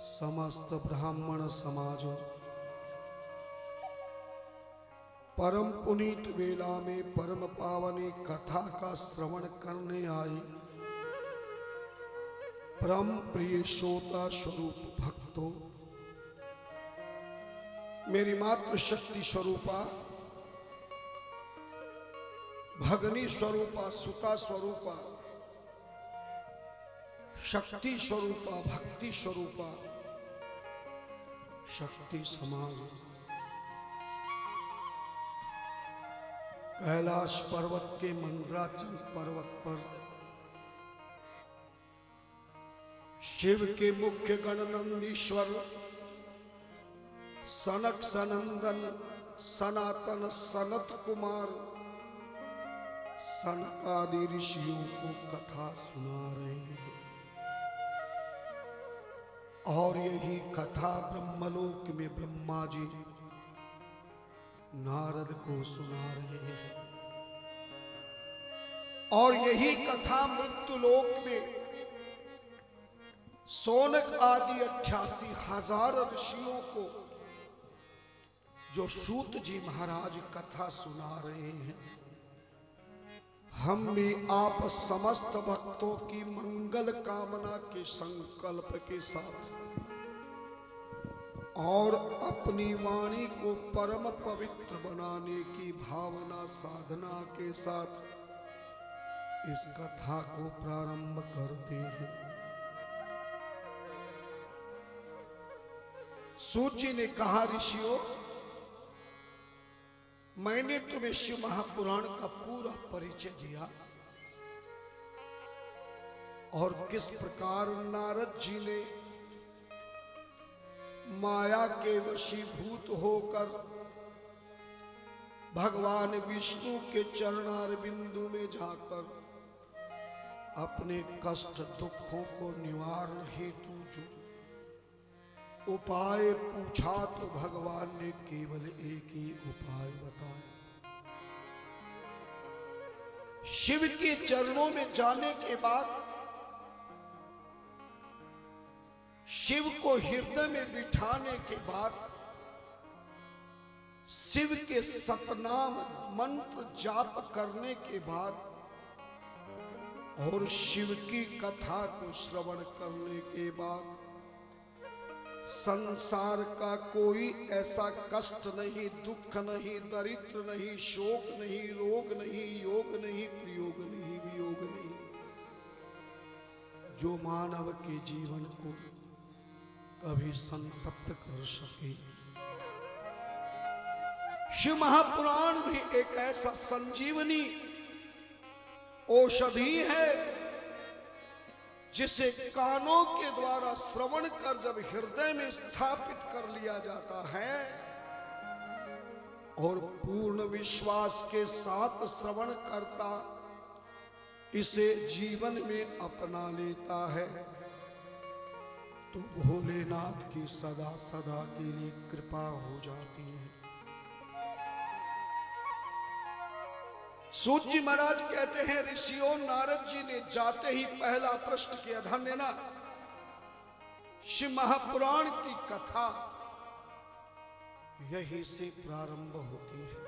समस्त ब्राह्मण समाज परम पुनीत वेला में परम पावनी कथा का श्रवण करने आई परम प्रिय श्रोता स्वरूप भक्तों, मेरी मातृ शक्ति स्वरूपा, भगनी स्वरूपा, सुता स्वरूपा, शक्ति स्वरूपा, भक्ति स्वरूपा, शक्ति समाज, कैलाश पर्वत के मंद्राचल पर्वत पर शिव के मुख्य गणनंदीश्वर सनक सनंदन सनातन सनत कुमार सनक आदि ऋषियों को कथा सुना रहे हैं। और यही कथा ब्रह्मलोक में ब्रह्मा जी नारद को सुना रहे हैं। और यही कथा मृत्युलोक में सोनक आदि 88,000 ऋषियों को जो सूत जी महाराज कथा सुना रहे हैं, हम भी आप समस्त भक्तों की मंगल कामना के संकल्प के साथ और अपनी वाणी को परम पवित्र बनाने की भावना साधना के साथ इस कथा को प्रारंभ करते हैं। सूत जी ने कहा, ऋषियों, मैंने तुम्हें शिव महापुराण का पूरा परिचय दिया और किस प्रकार नारद जी ने माया के वशीभूत होकर भगवान विष्णु के चरणार बिंदु में जाकर अपने कष्ट दुखों को निवारण हेतु जो उपाय पूछा तो भगवान ने केवल एक ही उपाय बताया। शिव के चरणों में जाने के बाद शिव को हृदय में बिठाने के बाद शिव के सतनाम मंत्र जाप करने के बाद और शिव की कथा को श्रवण करने के बाद संसार का कोई ऐसा कष्ट नहीं, दुख नहीं, दरिद्र नहीं, शोक नहीं, रोग नहीं, योग नहीं, प्रयोग नहीं, वियोग नहीं, जो मानव के जीवन को कभी संतप्त कर सके। शिव महापुराण भी एक ऐसा संजीवनी औषधि है जिसे कानों के द्वारा श्रवण कर जब हृदय में स्थापित कर लिया जाता है और पूर्ण विश्वास के साथ श्रवण करता इसे जीवन में अपना लेता है तो भोलेनाथ की सदा सदा के लिए कृपा हो जाती है। सूत जी महाराज कहते हैं, ऋषियों, नारद जी ने जाते ही पहला प्रश्न किया, ध्यान देना, शिव महापुराण की कथा यही से प्रारंभ होती है।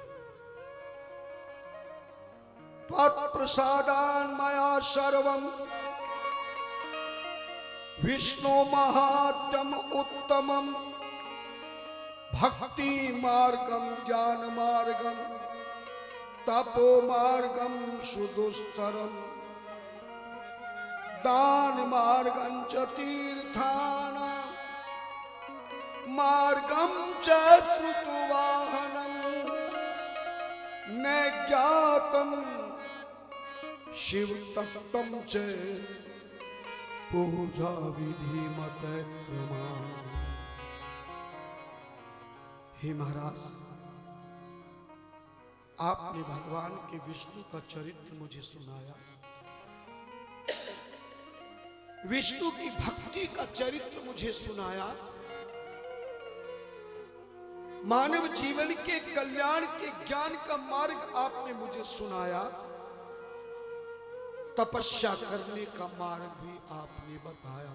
त्वत्प्रसादान् मया सर्वं विष्णु महात्म उत्तमं भक्ति मार्गम ज्ञान मार्गम तपो मार्गम सुदुस्तरम दान मार्गं च तीर्थानां मार्गं च श्रुतवाहनं न ज्ञातं शिव तत्त्वं च पूजा विधि मत क्रमा। हे महाराज, आपने भगवान के विष्णु का चरित्र मुझे सुनाया, विष्णु की भक्ति का चरित्र मुझे सुनाया, मानव जीवन के कल्याण के ज्ञान का मार्ग आपने मुझे सुनाया, तपस्या करने का मार्ग भी आपने बताया।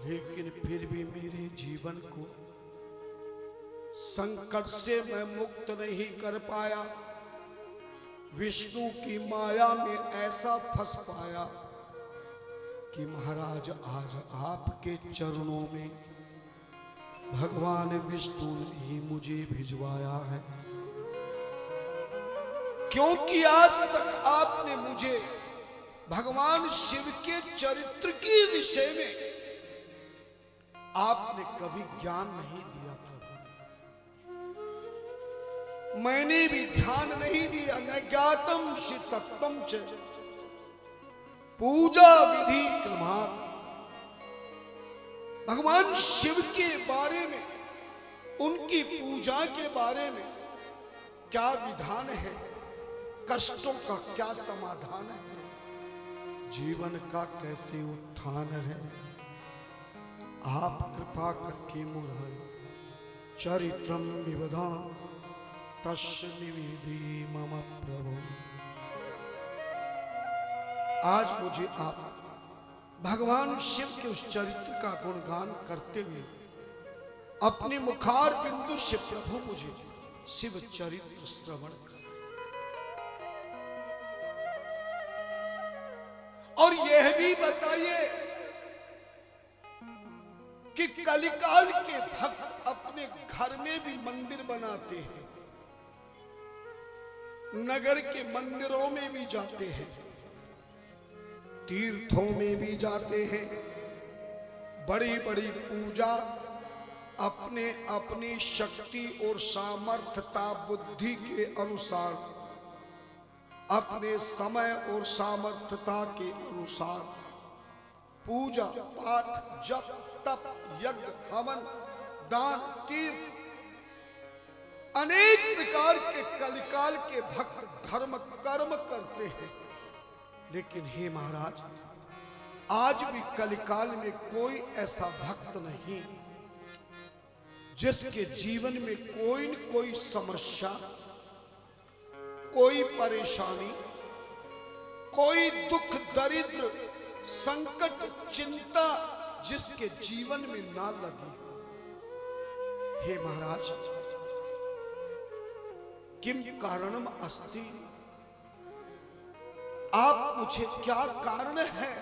लेकिन फिर भी मेरे जीवन को संकट से मैं मुक्त नहीं कर पाया। विष्णु की माया में ऐसा फंस पाया कि महाराज आज आपके चरणों में भगवान विष्णु ने ही मुझे भिजवाया है, क्योंकि आज तक आपने मुझे भगवान शिव के चरित्र के विषय में आपने कभी ज्ञान नहीं दिया प्रभु। मैंने भी ध्यान नहीं दिया। न ज्ञातम शिव तत्वम च पूजा विधि क्रमात्। भगवान शिव के बारे में, उनकी पूजा के बारे में क्या विधान है, कष्टों का क्या समाधान है, जीवन का कैसे उत्थान है, आप कृपा करके मुरारी चरित्रम विवधा तस्य निवेदी मम प्रभु। आज मुझे आप भगवान शिव के उस चरित्र का गुणगान करते हुए अपने मुखार बिंदु से प्रभु मुझे शिव चरित्र श्रवण कर, और यह भी बताइए कि कलिकाल के भक्त अपने घर में भी मंदिर बनाते हैं, नगर के मंदिरों में भी जाते हैं, तीर्थों में भी जाते हैं, बड़ी बड़ी पूजा अपने अपनी शक्ति और सामर्थ्यता बुद्धि के अनुसार, अपने समय और सामर्थ्यता के अनुसार पूजा पाठ जप तप यज्ञ हवन दान तीर्थ अनेक प्रकार के कलिकाल के भक्त धर्म कर्म करते हैं। लेकिन हे महाराज, आज भी कलिकाल में कोई ऐसा भक्त नहीं जिसके जीवन में कोई न कोई समस्या, कोई परेशानी, कोई दुख दरिद्र संकट चिंता जिसके जीवन में ना लगी। हे महाराज, किम कारणम अस्ति, आप मुझे क्या कारण है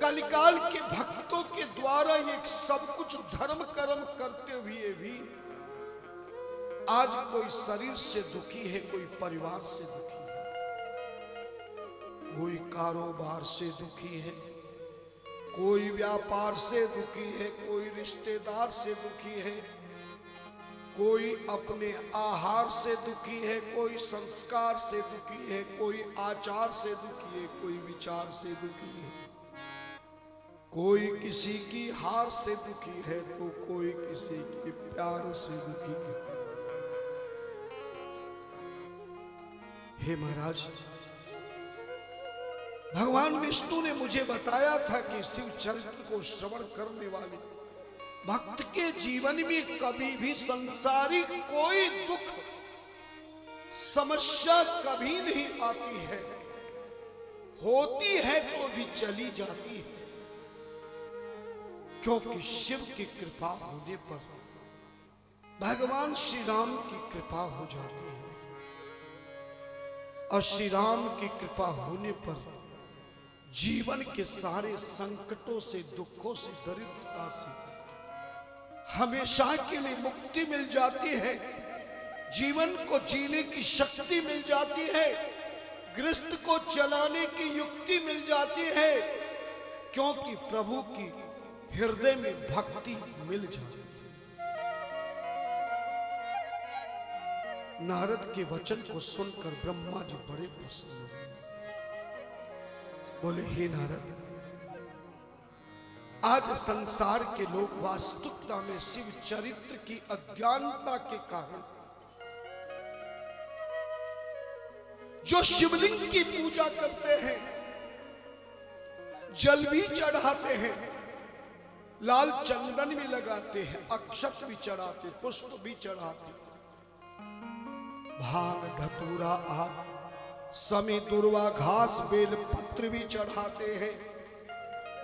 कलिकाल के भक्तों के द्वारा ये सब कुछ धर्म कर्म करते हुए भी आज कोई शरीर से दुखी है, कोई परिवार से दुखी है, कोई कारोबार से दुखी है, कोई व्यापार से दुखी है, कोई रिश्तेदार से दुखी है, कोई अपने आहार से दुखी है, कोई संस्कार से दुखी है, कोई आचार से दुखी है, कोई विचार से दुखी है, कोई किसी की हार से दुखी है, तो कोई किसी के प्यार से दुखी है। हे महाराज, भगवान विष्णु ने मुझे बताया था कि शिव चरित्र को श्रवण करने वाले भक्त के जीवन में कभी भी संसारिक कोई दुख समस्या कभी नहीं आती है, होती है तो भी चली जाती है, क्योंकि शिव की कृपा होने पर भगवान श्री राम की कृपा हो जाती है, और श्री राम की कृपा होने पर जीवन के सारे संकटों से, दुखों से, दरिद्रता से हमेशा के लिए मुक्ति मिल जाती है, जीवन को जीने की शक्ति मिल जाती है, गृहस्थ को चलाने की युक्ति मिल जाती है, क्योंकि प्रभु की हृदय में भक्ति मिल जाती है। नारद के वचन को सुनकर ब्रह्मा जी बड़े प्रसन्न हुए, बोले हे नारद, आज संसार के लोग वास्तविकता में शिव चरित्र की अज्ञानता के कारण जो शिवलिंग की पूजा करते हैं, जल भी चढ़ाते हैं, लाल चंदन भी लगाते हैं, अक्षत भी चढ़ाते, पुष्प भी चढ़ाते, भांग धतूरा आदि समी दुर्वा घास बेल पत्र भी चढ़ाते हैं,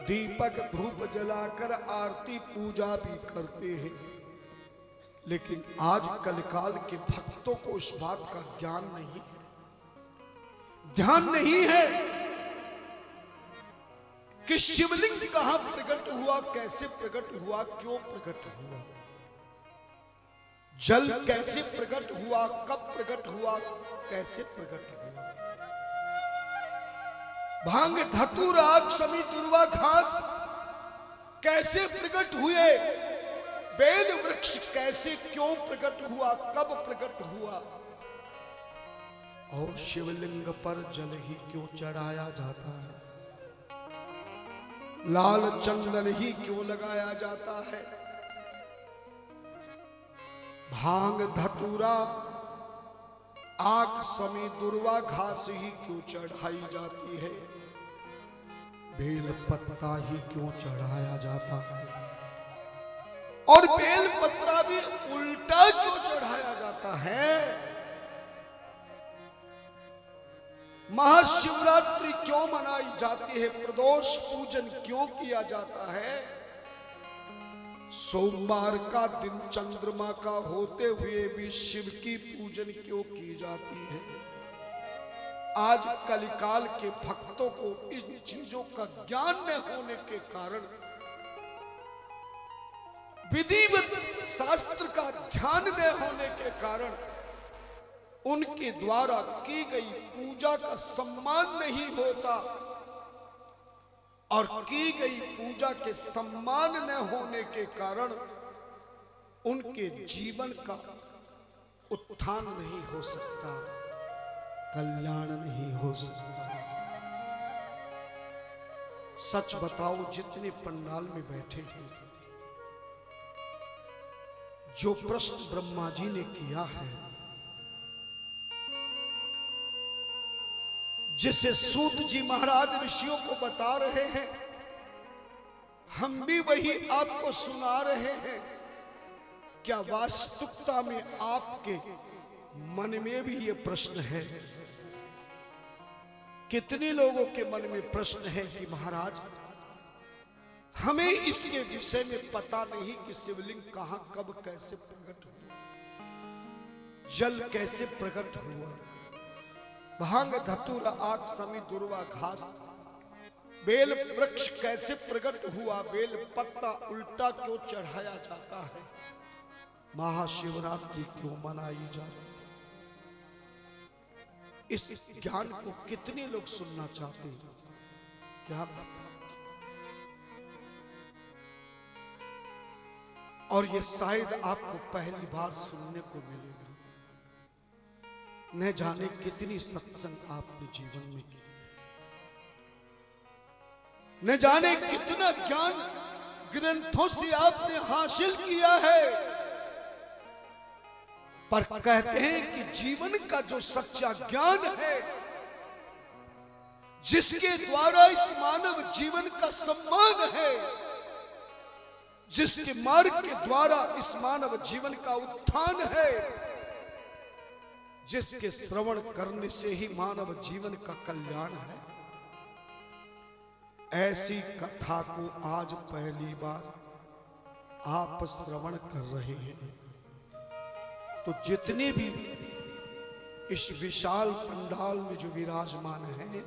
दीपक धूप जलाकर आरती पूजा भी करते हैं, लेकिन आज कलकाल के भक्तों को इस बात का ज्ञान नहीं है, ध्यान नहीं है कि शिवलिंग कहां प्रकट हुआ, कैसे प्रकट हुआ, क्यों प्रकट हुआ, जल कैसे प्रकट हुआ, कब प्रकट हुआ, कैसे प्रकट हुआ। भांग धतूर आग समी दुर्वा घास कैसे प्रकट हुए, बेल वृक्ष कैसे क्यों प्रकट हुआ, कब प्रकट हुआ, और शिवलिंग पर जल ही क्यों चढ़ाया जाता है, लाल चंदन ही क्यों लगाया जाता है, भांग धतूरा आग समी दुर्वा घास ही क्यों चढ़ाई जाती है, बेल पत्ता ही क्यों चढ़ाया जाता है, और बेल पत्ता भी उल्टा क्यों चढ़ाया जाता है। महाशिवरात्रि क्यों मनाई जाती है, प्रदोष पूजन क्यों किया जाता है, सोमवार का दिन चंद्रमा का होते हुए भी शिव की पूजन क्यों की जाती है। आज कलिकाल के भक्तों को इन चीजों का ज्ञान न होने के कारण, विधिवत शास्त्र का ध्यान न होने के कारण, उनके द्वारा की गई पूजा का सम्मान नहीं होता, और की गई पूजा के सम्मान न होने के कारण उनके जीवन का उत्थान नहीं हो सकता, कल्याण नहीं हो सकता। सच बताओ, जितने पंडाल में बैठे हैं, जो प्रश्न ब्रह्मा जी ने किया है, जिसे सूत जी महाराज ऋषियों को बता रहे हैं, हम भी वही आपको सुना रहे हैं, क्या वास्तविकता में आपके मन में भी ये प्रश्न है? कितने लोगों के मन में प्रश्न है कि महाराज हमें इसके विषय में पता नहीं कि शिवलिंग कहां, कब, कैसे प्रकट हुआ, जल कैसे प्रकट हुआ, भांग धतूरा आग समी दुर्वा घास, बेल वृक्ष कैसे प्रकट हुआ, बेल पत्ता उल्टा क्यों चढ़ाया जाता है, महाशिवरात्रि क्यों मनाई जाती है। इस ज्ञान को कितने लोग सुनना चाहते हैं, क्या बात। और ये शायद आपको पहली बार सुनने को मिलेगा, न जाने कितनी सत्संग आपने जीवन में की, न जाने कितना ज्ञान ग्रंथों से आपने हासिल किया है, पर कहते हैं कि जीवन का जो सच्चा ज्ञान है, जिसके द्वारा इस मानव जीवन का सम्मान है, जिसके मार्ग के द्वारा इस मानव जीवन का उत्थान है, जिसके श्रवण करने से ही मानव जीवन का कल्याण है, ऐसी कथा को आज पहली बार आप श्रवण कर रहे हैं। तो जितने भी इस विशाल पंडाल में जो विराजमान हैं,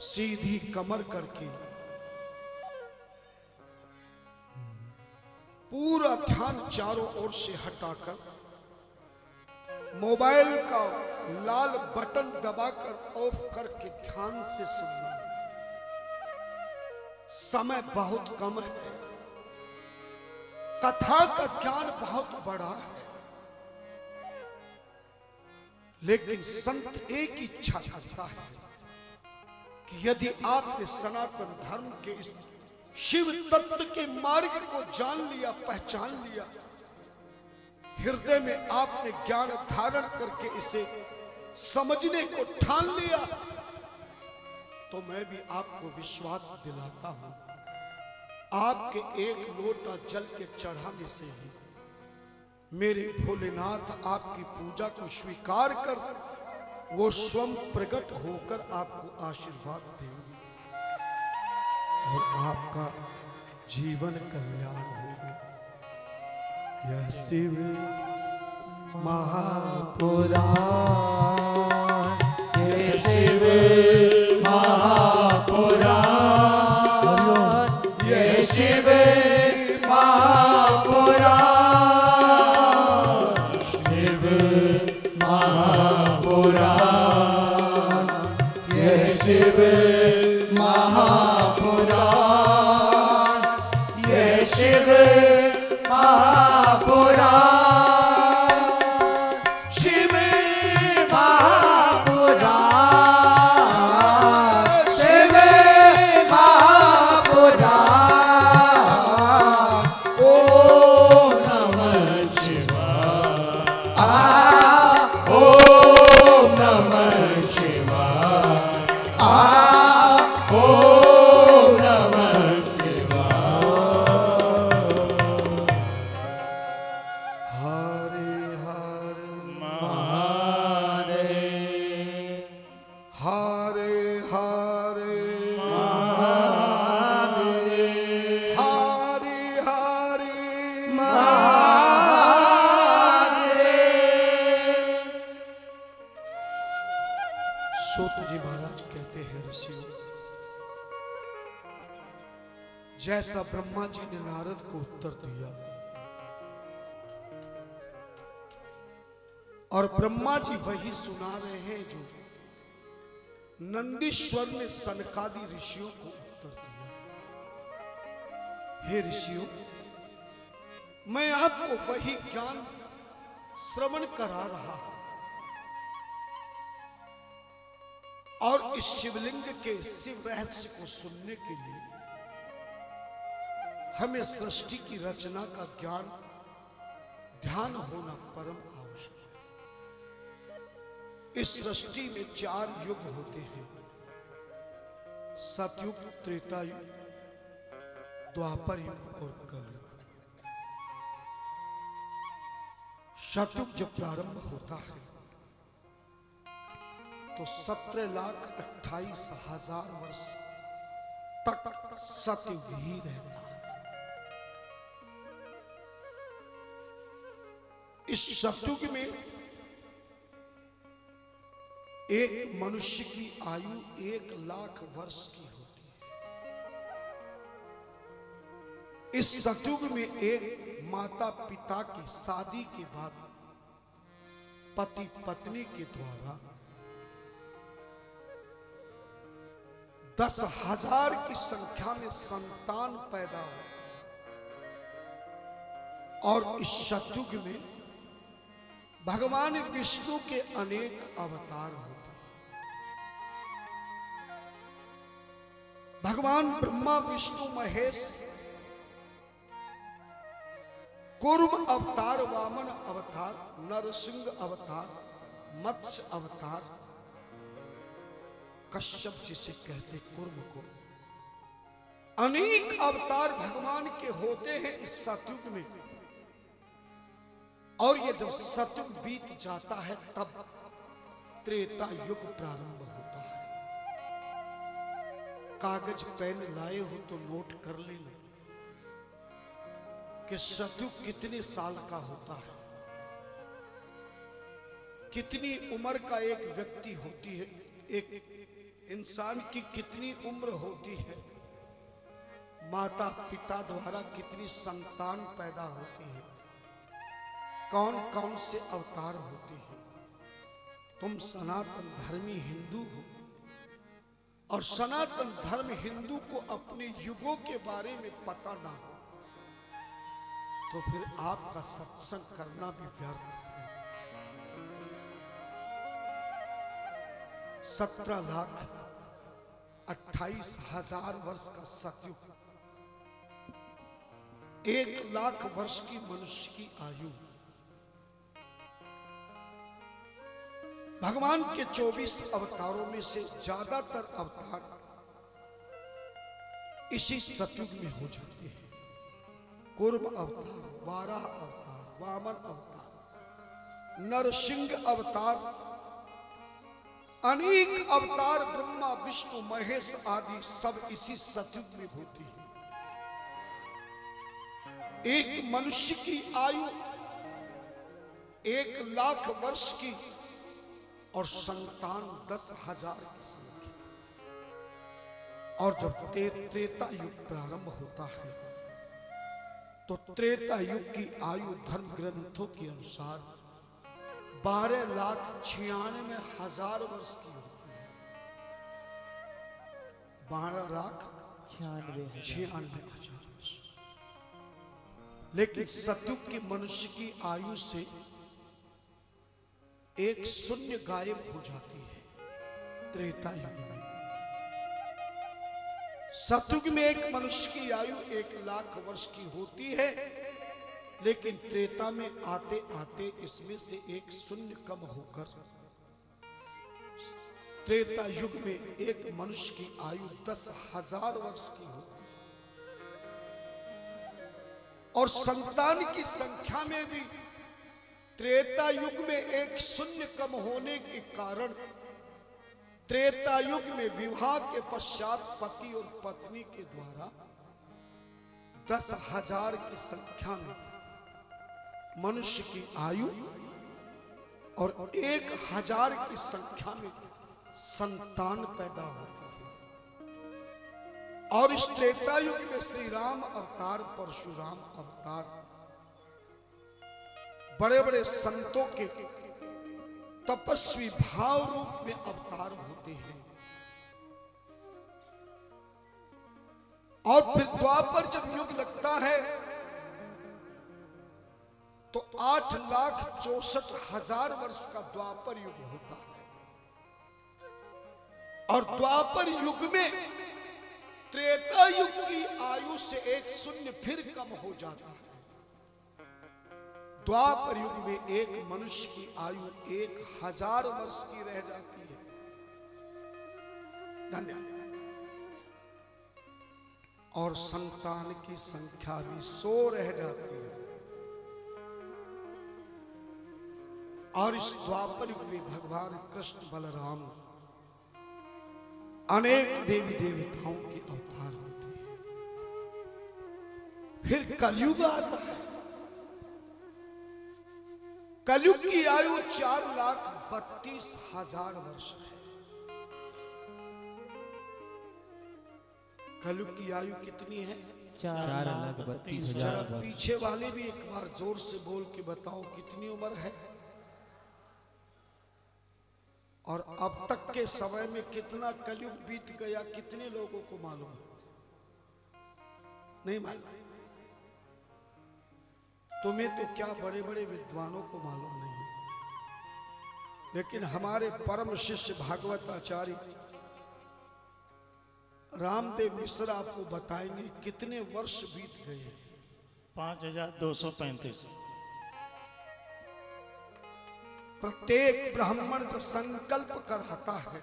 सीधी कमर करके पूरा ध्यान चारों ओर से हटाकर मोबाइल का लाल बटन दबाकर ऑफ करके ध्यान से सुनना। समय बहुत कम है, कथा का ज्ञान बहुत बड़ा है, लेकिन संत एक इच्छा करता है कि यदि आपने सनातन धर्म के इस शिव तत्व के मार्ग को जान लिया, पहचान लिया, हृदय में आपने ज्ञान धारण करके इसे समझने को ठान लिया, तो मैं भी आपको विश्वास दिलाता हूं, आपके एक लोटा जल के चढ़ाने से ही मेरे भोलेनाथ आपकी पूजा को स्वीकार कर वो स्वयं प्रकट होकर आपको आशीर्वाद देंगे। और आपका जीवन कल्याण होगा। यह शिव महापुराण, यह शिव महापुराण, यह शिव महापुराण, शिव महापुराण, यह शिव महापुराण, यह शिव महापुराण, शिव महापुराण, शिव महापुराण। ओम नमः शिवाय, ओम नमः शिवाय, ओम नमः शिवाय। हरे हरे महादेव, हरे हरे महादेव, हरे हरे महादेव। सूत जी महाराज कहते हैं, ऋषियों, जैसा ब्रह्मा जी ने नारद को उत्तर दिया और ब्रह्मा जी वही सुना रहे हैं जो नंदीश्वर ने सनकादि ऋषियों को उत्तर दिया। हे ऋषियों, मैं आपको वही ज्ञान श्रवण करा रहा हूं और इस शिवलिंग के शिव रहस्य को सुनने के लिए हमें सृष्टि की रचना का ज्ञान ध्यान होना परम आवश्यक है। इस सृष्टि में 4 युग होते हैं, सतयुग, त्रेता युग, द्वापर युग और कलयुग। सतयुग जब प्रारंभ होता है तो 17,28,000 वर्ष तक सतयुग ही रहता है। इस सतयुग में एक मनुष्य की आयु 1,00,000 वर्ष की होती है। इस सतयुग में एक माता पिता की शादी के बाद पति पत्नी के द्वारा 10,000 की संख्या में संतान पैदा होते हैं और इस सतयुग में भगवान विष्णु के अनेक अवतार होते हैं। भगवान ब्रह्मा, विष्णु, महेश, कूर्म अवतार, वामन अवतार, नरसिंह अवतार, मत्स्य अवतार, कश्यप जिसे कहते कूर्म को, अनेक अवतार भगवान के होते हैं इस सतयुग में। और ये जब सतयुग बीत जाता है तब त्रेता युग प्रारंभ होता है। कागज पेन लाए हो तो नोट कर लेना कि सतयुग कितने साल का होता है, कितनी उम्र का एक व्यक्ति होती है, एक इंसान की कितनी उम्र होती है, माता पिता द्वारा कितनी संतान पैदा होती है, कौन कौन से अवतार होते हैं। तुम सनातन धर्मी हिंदू हो और सनातन धर्म हिंदू को अपने युगों के बारे में पता ना हो तो फिर आपका सत्संग करना भी व्यर्थ है। 17,28,000 वर्ष का सतयुग, 1,00,000 वर्ष की मनुष्य की आयु, भगवान के 24 अवतारों में से ज्यादातर अवतार इसी सतयुग में हो जाते हैं। कूर्म अवतार, वाराह अवतार, वामन अवतार, नरसिंह अवतार, अनेक अवतार ब्रह्मा विष्णु महेश आदि सब इसी सतयुग में होती है। एक मनुष्य की आयु 1,00,000 वर्ष की और संतान 10,000 की संख्या। और जब त्रेता युग प्रारंभ होता है तो त्रेता युग की आयु धर्म ग्रंथों के अनुसार 12,96,000 वर्ष की होती है। 12,96,000 वर्ष। लेकिन सतयुग के मनुष्य की आयु से एक शून्य गायब हो जाती है। त्रेता युग में, सतयुग में एक मनुष्य की आयु 1,00,000 वर्ष की होती है, लेकिन त्रेता में आते आते इसमें से एक शून्य कम होकर त्रेता युग में एक मनुष्य की आयु 10,000 वर्ष की होती है। और संतान की संख्या में भी त्रेता युग में एक शून्य कम होने के कारण त्रेता युग में विवाह के पश्चात पति और पत्नी के द्वारा 10,000 की संख्या में मनुष्य की आयु और 1,000 की संख्या में संतान पैदा होती है। और इस त्रेता युग में श्री राम अवतार, परशुराम अवतार, बड़े बड़े संतों के तपस्वी भाव रूप में अवतार होते हैं। और फिर द्वापर जब युग लगता है तो 8,64,000 वर्ष का द्वापर युग होता है। और द्वापर युग में त्रेता युग की आयु से एक शून्य फिर कम हो जाता है। द्वापर युग में एक मनुष्य की आयु 1,000 वर्ष की रह जाती है। धन्यवाद। और संतान की संख्या भी 100 रह जाती है। और इस द्वापर युग में भगवान कृष्ण बलराम अनेक देवी देवताओं के अवतार होते हैं। फिर कलयुग आता है। कलयुग की आयु 4,32,000 वर्ष है। कलयुग की आयु कितनी है? 4,32,000 वर्ष। पीछे वाले भी एक बार जोर से बोल के बताओ कितनी उम्र है और अब तक के समय में कितना कलयुग बीत गया। कितने लोगों को मालूम? नहीं मालूम। तुम्हें तो क्या, बड़े बड़े विद्वानों को मालूम नहीं, लेकिन हमारे परम शिष्य भागवत आचार्य रामदेव मिश्र आपको बताएंगे कितने वर्ष बीत गए। 5,235। प्रत्येक ब्राह्मण जब संकल्प कराता है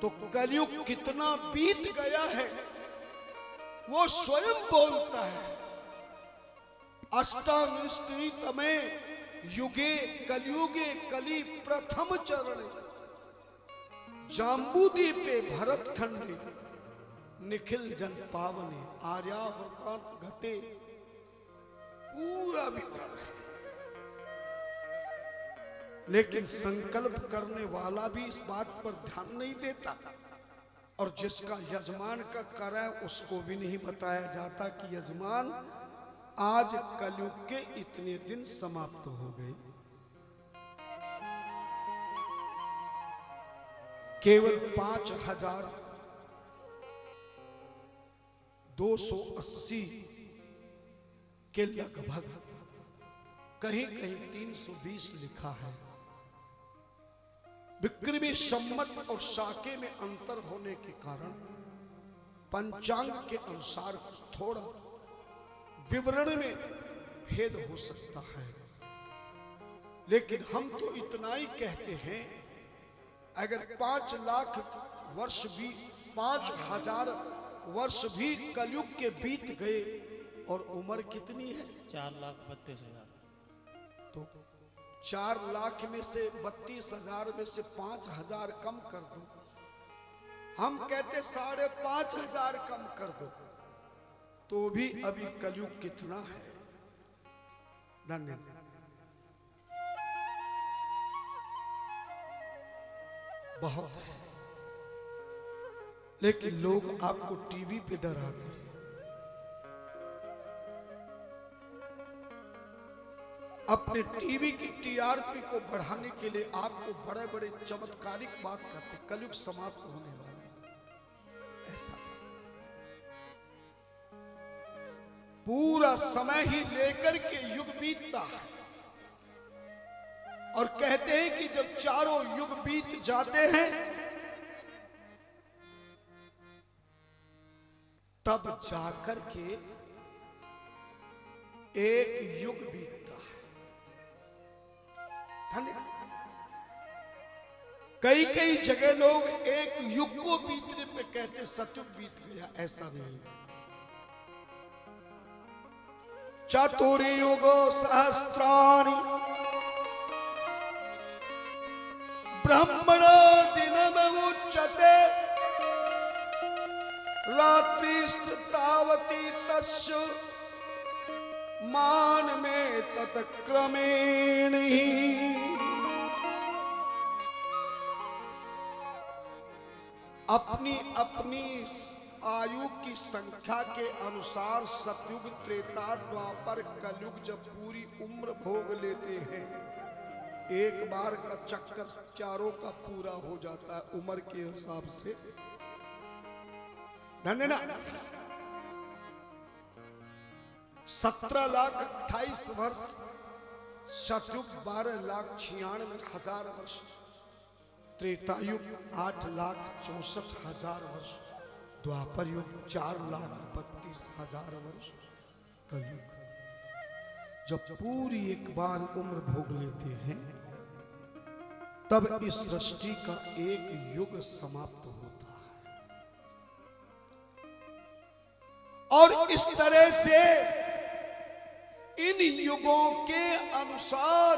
तो कलयुग कितना बीत गया है वो स्वयं बोलता है। अष्टाविंशति तमे युगे कलयुगे कली प्रथम चरण जाम्बूदीपे भरतखंडे निखिल जन पावने आर्यावर्त गते। पूरा विवरण है। लेकिन संकल्प करने वाला भी इस बात पर ध्यान नहीं देता और जिसका यजमान का कर है उसको भी नहीं बताया जाता कि यजमान आज कलयुग के इतने दिन समाप्त हो गए। केवल 5,280 के लगभग, कहीं कहीं 320 लिखा है। विक्रमी सम्मत और शाके में अंतर होने के कारण पंचांग के अनुसार थोड़ा विवरण में भेद हो सकता है। लेकिन हम तो इतना ही कहते हैं, अगर 5,00,000 वर्ष भी 5,000 वर्ष भी कलयुग के बीत गए और उम्र कितनी है? 4,32,000। तो 4 लाख में से 32,000 में से 5,000 कम कर दो, हम कहते 5,500 कम कर दो, तो भी अभी कलयुग कितना है। धन्यवाद। बहुत है, लेकिन लोग आपको टीवी पे डराते हैं। अपने टीवी की टीआरपी को बढ़ाने के लिए आपको बड़े बड़े चमत्कारिक बात करते, कलयुग समाप्त होने वाला है। ऐसा पूरा समय ही लेकर के युग बीतता है, और कहते हैं कि जब चारों युग बीत जाते हैं तब जाकर के एक युग बीतता है। कई कई जगह लोग एक युग को बीतने पे कहते सतयुग बीत गया, ऐसा नहीं। चतुर्युग सहस्राणि ब्रह्मण दिनमुच्यते रात्रिस्तावती तस्य मान में तत्क्रमेण ही। अपनी अपनी आयु की संख्या के अनुसार सतयुग, त्रेता, द्वापर, कलयुग जब पूरी उम्र भोग लेते हैं, एक बार का चक्कर चारों का पूरा हो जाता है उम्र के हिसाब से। धन्यवाद। 17,28,00,000 वर्ष सतयुग, 12,96,000 वर्ष त्रेतायुग, 8,64,000 वर्ष द्वापर युग, 4,32,000 वर्ष कलयुग। जब पूरी एक बार उम्र भोग लेते हैं तब इस सृष्टि का एक युग समाप्त होता है। और इस तरह से इन युगों के अनुसार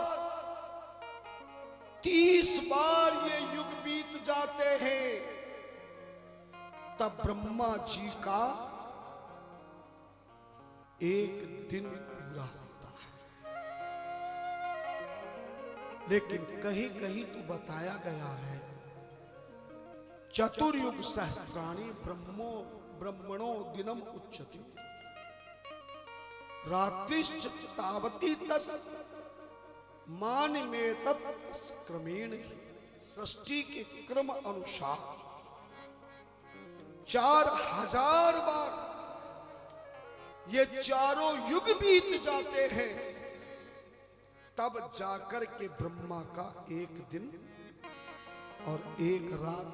30 बार ये युग बीत जाते हैं, तब ब्रह्मा जी का एक दिन पूरा होता है। लेकिन कहीं कहीं तो बताया गया है चतुर्युग सहस्राणि ब्रह्मणो दिनम उच्यते रात्रिश्च तावती तस् मान में तत्क्रमेण ही। सृष्टि के क्रम अनुसार 4,000 बार ये चारों युग बीत जाते हैं, तब जाकर के ब्रह्मा का एक दिन और एक रात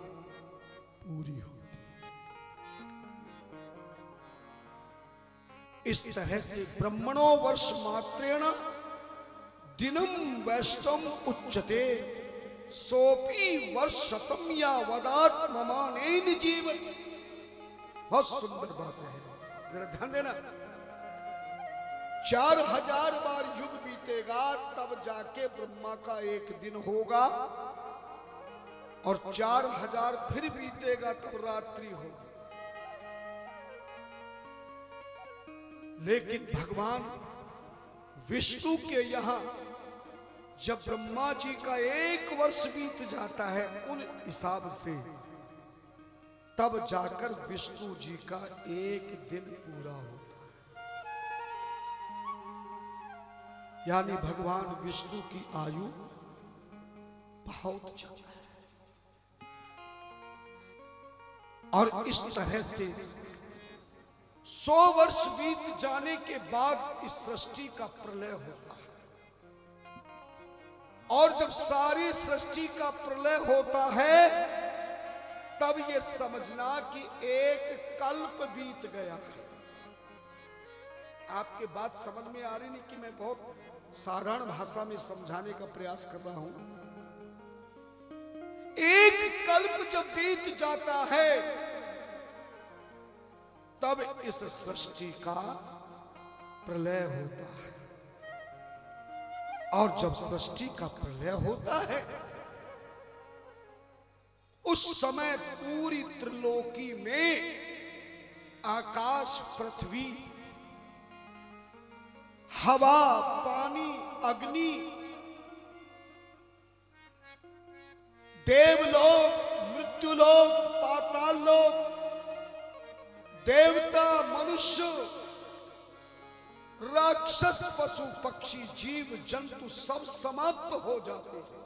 पूरी होती। इस तरह से ब्रह्मणो वर्ष मात्रेण दिनम वैष्टम उच्यते सोपी वर्षतम या वदात्ममानेन जीवति। बहुत सुंदर बात है, जरा ध्यान देना। 4,000 बार युग बीतेगा तब जाके ब्रह्मा का एक दिन होगा, और 4,000 फिर बीतेगा तब रात्रि होगी। लेकिन भगवान विष्णु के यहां जब ब्रह्मा जी का 1 वर्ष बीत जाता है उन हिसाब से, तब जाकर विष्णु जी का एक दिन पूरा होता है। यानी भगवान विष्णु की आयु बहुत ज्यादा है। और इस तरह से 100 वर्ष बीत जाने के बाद इस सृष्टि का प्रलय होता है। और जब सारी सृष्टि का प्रलय होता है तब ये समझना कि एक कल्प बीत गया है। आपके बात समझ में आ रही नहीं कि मैं बहुत साधारण भाषा में समझाने का प्रयास कर रहा हूं। एक कल्प जब बीत जाता है तब इस सृष्टि का प्रलय होता है। और जब सृष्टि का प्रलय होता है उस समय पूरी त्रिलोकी में आकाश, पृथ्वी, हवा, पानी, अग्नि, देवलोक, मृत्युलोक, पाताल लोक, देवता, मनुष्य, राक्षस, पशु, पक्षी, जीव, जंतु सब समाप्त हो जाते हैं।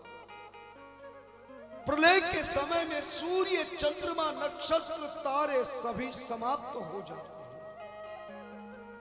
प्रलय के समय में सूर्य, चंद्रमा, नक्षत्र, तारे सभी समाप्त हो जाते हैं।